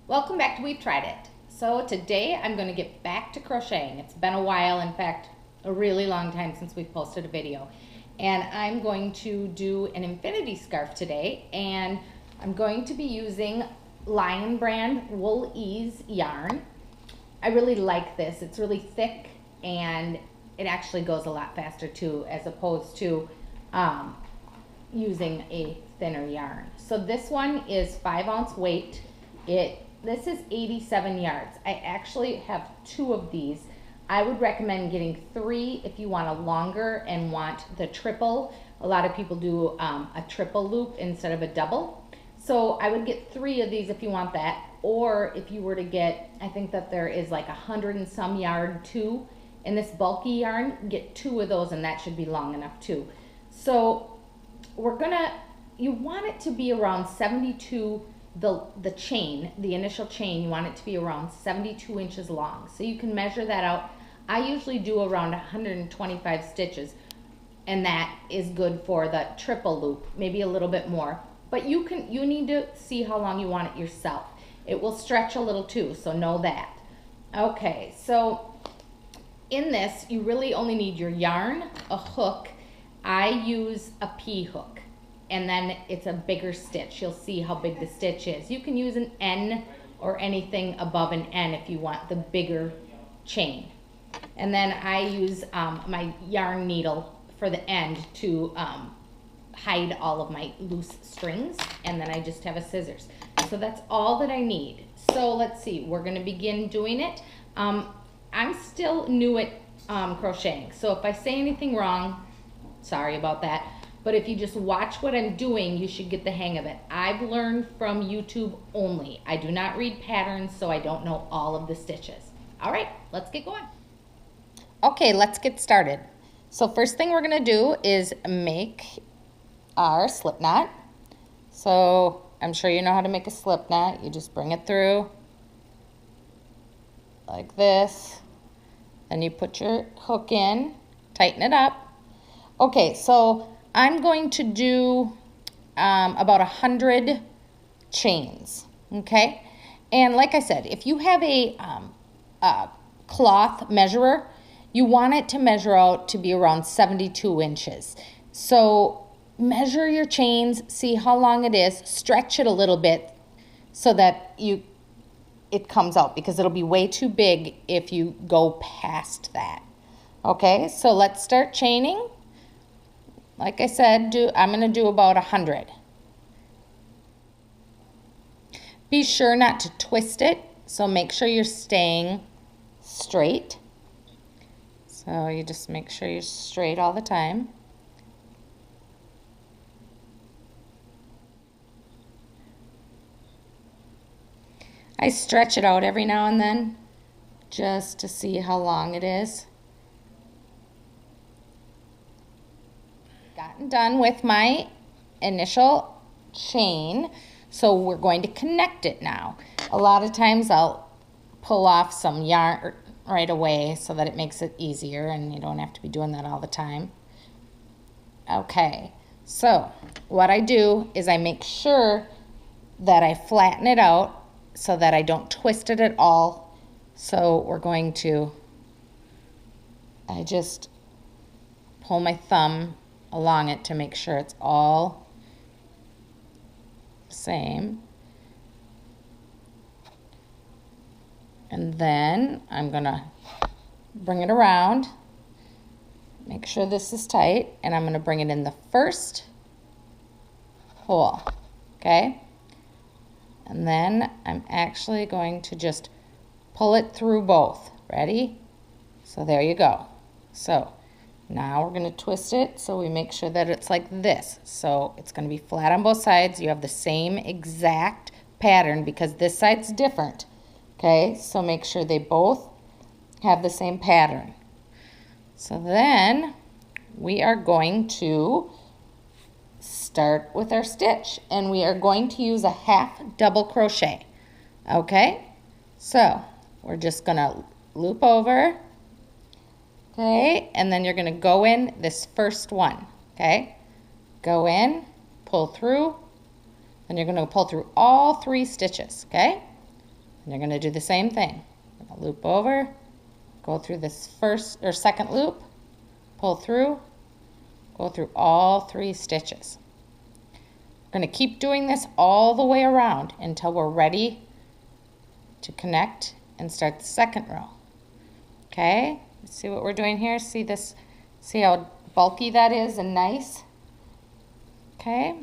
Welcome back to We've Tried It. So today I'm going to get back to crocheting. It's been a while, in fact, a really long time since we've posted a video. And I'm going to do an infinity scarf today, and I'm going to be using Lion brand Wool Ease yarn. I really like this. It's really thick and it actually goes a lot faster too, as opposed to using a thinner yarn. So this one is 5-ounce weight. This is 87 yards. I actually have 2 of these. I would recommend getting 3 if you want a longer and want the triple. A lot of people do a triple loop instead of a double. So I would get 3 of these if you want that. Or if you were to get, I think that there is like 100 and some yard too in this bulky yarn, get 2 of those and that should be long enough too. So you want it to be around 72, the chain, the initial chain, you want it to be around 72 inches long. So you can measure that out. I usually do around 125 stitches, and that is good for the triple loop, maybe a little bit more. But you need to see how long you want it yourself. It will stretch a little too, so know that. Okay, so in this, you really only need your yarn, a hook. I use a P hook, and then it's a bigger stitch. You'll see how big the stitch is. You can use an N or anything above an N if you want the bigger chain. And then I use my yarn needle for the end to hide all of my loose strings, and then I just have a scissors. So that's all that I need. So let's see, we're gonna begin doing it. I'm still new at crocheting, so if I say anything wrong, sorry about that. But if you just watch what I'm doing, you should get the hang of it. I've learned from YouTube only. I do not read patterns, so I don't know all of the stitches. All right, let's get going. Okay, let's get started. So first thing we're gonna do is make our slip knot. So I'm sure you know how to make a slip knot. You just bring it through like this. Then you put your hook in, tighten it up. Okay, so I'm going to do about 100 chains, okay? And like I said, if you have a cloth measurer, you want it to measure out to be around 72 inches. So measure your chains, see how long it is, stretch it a little bit so that it comes out, because it'll be way too big if you go past that. Okay, so let's start chaining. Like I said, I'm going to do about 100. Be sure not to twist it, so make sure you're staying straight. So you just make sure you're straight all the time. I stretch it out every now and then just to see how long it is. Gotten done with my initial chain, so we're going to connect it now. A lot of times I'll pull off some yarn right away so that it makes it easier and you don't have to be doing that all the time. Okay, so what I do is I make sure that I flatten it out so that I don't twist it at all. So we're going to, I just pull my thumb along it to make sure it's all the same. And then I'm gonna bring it around, make sure this is tight, and I'm gonna bring it in the first hole, okay? And then I'm actually going to just pull it through both. Ready? So there you go. So now we're going to twist it so we make sure that it's like this. So it's going to be flat on both sides. You have the same exact pattern because this side's different. Okay, so make sure they both have the same pattern. So then we are going to start with our stitch, and we are going to use a half double crochet. Okay, so we're just going to loop over. Okay, and then you're going to go in this first one. Okay, go in, pull through, and you're going to pull through all 3 stitches. Okay, And you're going to do the same thing. You're going to loop over, go through this first or second loop, pull through, go through all 3 stitches. We're going to keep doing this all the way around until we're ready to connect and start the second row. Okay, see what we're doing here? See this? See how bulky that is and nice? Okay,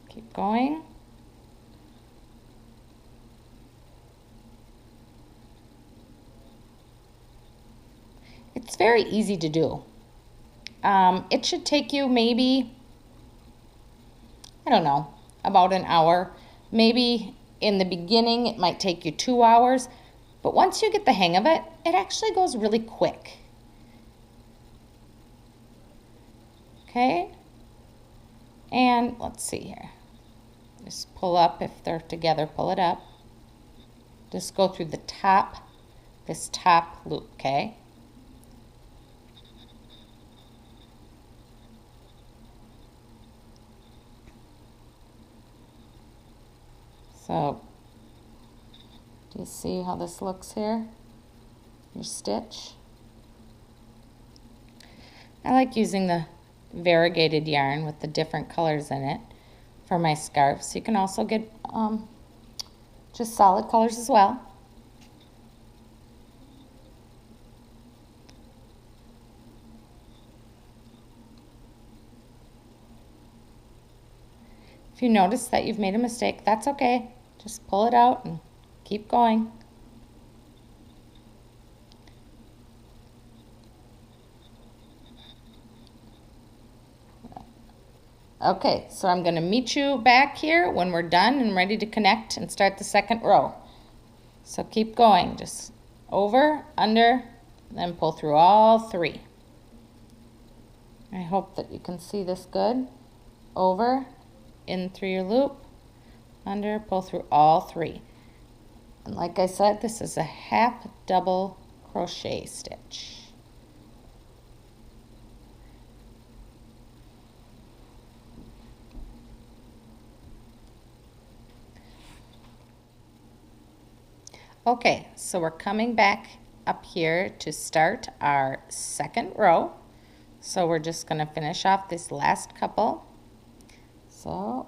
keep going. It's very easy to do. It should take you maybe, I don't know, about an hour. Maybe in the beginning it might take you 2 hours, but once you get the hang of it, it actually goes really quick. Okay, and let's see here. Just pull up, if they're together, pull it up. Just go through the top, this top loop, okay? So, do you see how this looks here? Your stitch. I like using the variegated yarn with the different colors in it for my scarves. You can also get just solid colors as well. If you notice that you've made a mistake, that's okay. Just pull it out and keep going. Okay, so I'm going to meet you back here when we're done and ready to connect and start the second row. So keep going, just over, under, then pull through all 3. I hope that you can see this good. Over, in through your loop, under, pull through all 3. And like I said, this is a half double crochet stitch. Okay, so we're coming back up here to start our second row. So we're just going to finish off this last couple. So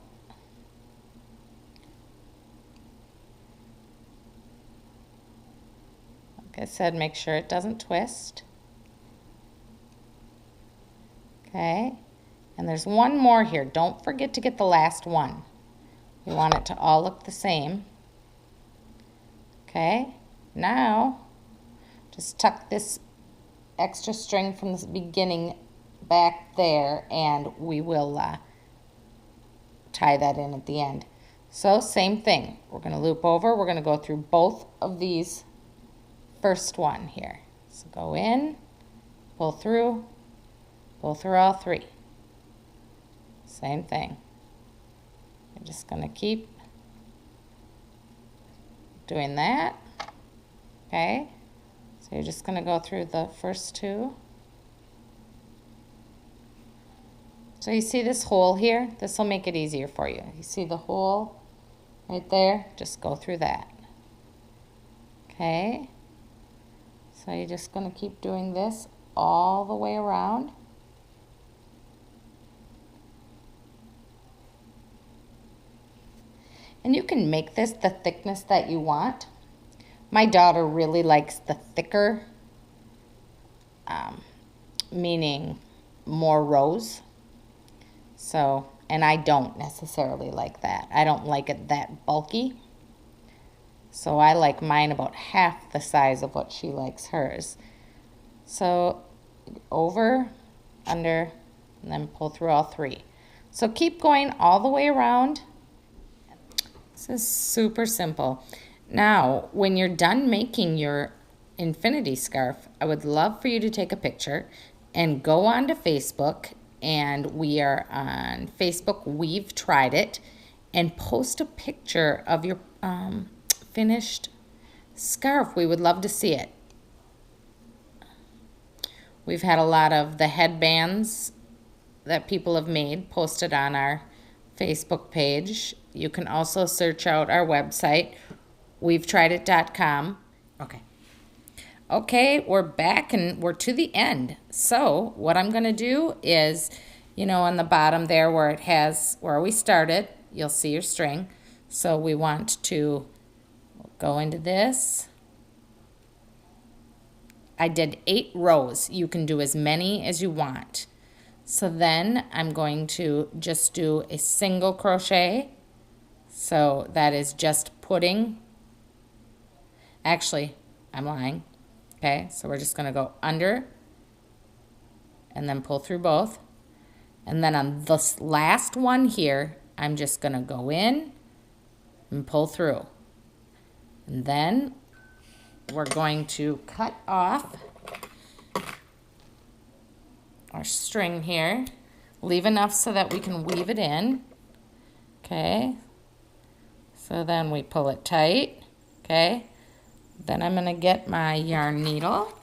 like I said, make sure it doesn't twist. Okay, and there's one more here. Don't forget to get the last one. We want it to all look the same. Okay, now just tuck this extra string from the beginning back there, and we will tie that in at the end. So same thing, we're going to loop over, we're going to go through both of these first one here. So go in, pull through all 3. Same thing. I'm just going to keep doing that. Okay, so you're just going to go through the first 2. So you see this hole here? This will make it easier for you. You see the hole right there? Just go through that. Okay, so you're just going to keep doing this all the way around. And you can make this the thickness that you want. My daughter really likes the thicker, meaning more rows. So, and I don't necessarily like that. I don't like it that bulky. So I like mine about half the size of what she likes hers. So over, under, and then pull through all 3. So keep going all the way around. This is super simple. Now, when you're done making your infinity scarf, I would love for you to take a picture and go onto Facebook, and we are on Facebook, We've Tried It, and post a picture of your finished scarf. We would love to see it. We've had a lot of the headbands that people have made posted on our Facebook page. You can also search out our website, wevetrideit.com. Okay. Okay, we're back and we're to the end. So what I'm going to do is, you know, on the bottom there where it has, where we started, you'll see your string. So we want to go into this. I did 8 rows. You can do as many as you want. So then I'm going to just do a single crochet. So that is just putting, actually, I'm lying. Okay, so we're just going to go under and then pull through both. And then on this last one here, I'm just going to go in and pull through. And then we're going to cut off our string here. Leave enough so that we can weave it in. Okay, so then we pull it tight. Okay. Then I'm going to get my yarn needle,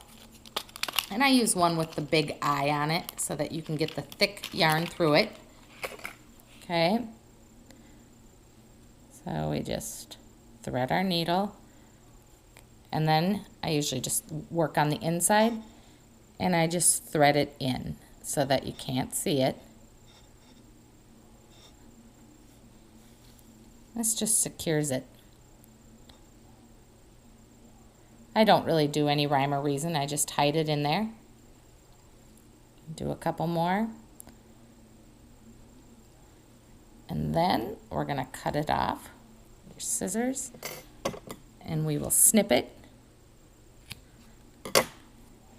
and I use one with the big eye on it so that you can get the thick yarn through it. Okay, so we just thread our needle, and then I usually just work on the inside, and I just thread it in so that you can't see it. This just secures it. I don't really do any rhyme or reason. I just hide it in there. Do a couple more. And then we're going to cut it off with your scissors. And we will snip it.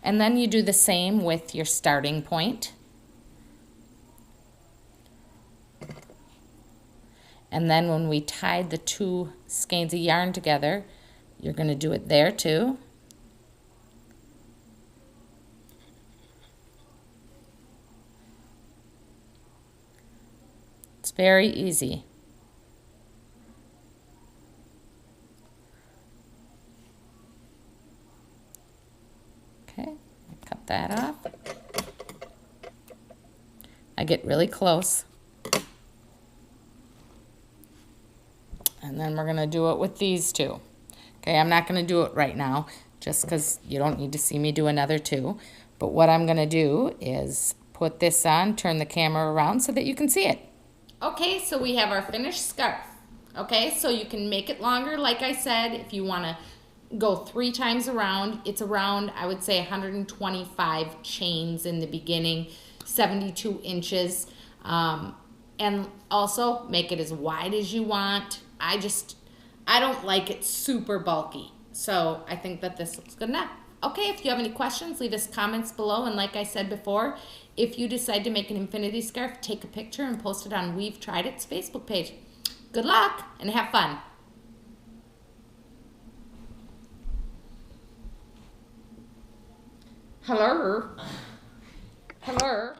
And then you do the same with your starting point. And then when we tied the 2 skeins of yarn together, you're going to do it there too. It's very easy. Okay, cut that off. I get really close. And then we're going to do it with these 2. Okay, I'm not going to do it right now just because you don't need to see me do another 2. But what I'm going to do is put this on, turn the camera around so that you can see it. Okay, so we have our finished scarf. Okay, so you can make it longer, like I said, if you want to go 3 times around. It's around, I would say, 125 chains in the beginning, 72 inches. And also make it as wide as you want. I don't like it super bulky, so I think that this looks good enough. Okay, if you have any questions, leave us comments below, and like I said before, if you decide to make an infinity scarf, take a picture and post it on We've Tried It's Facebook page. Good luck, and have fun. Hello. Hello.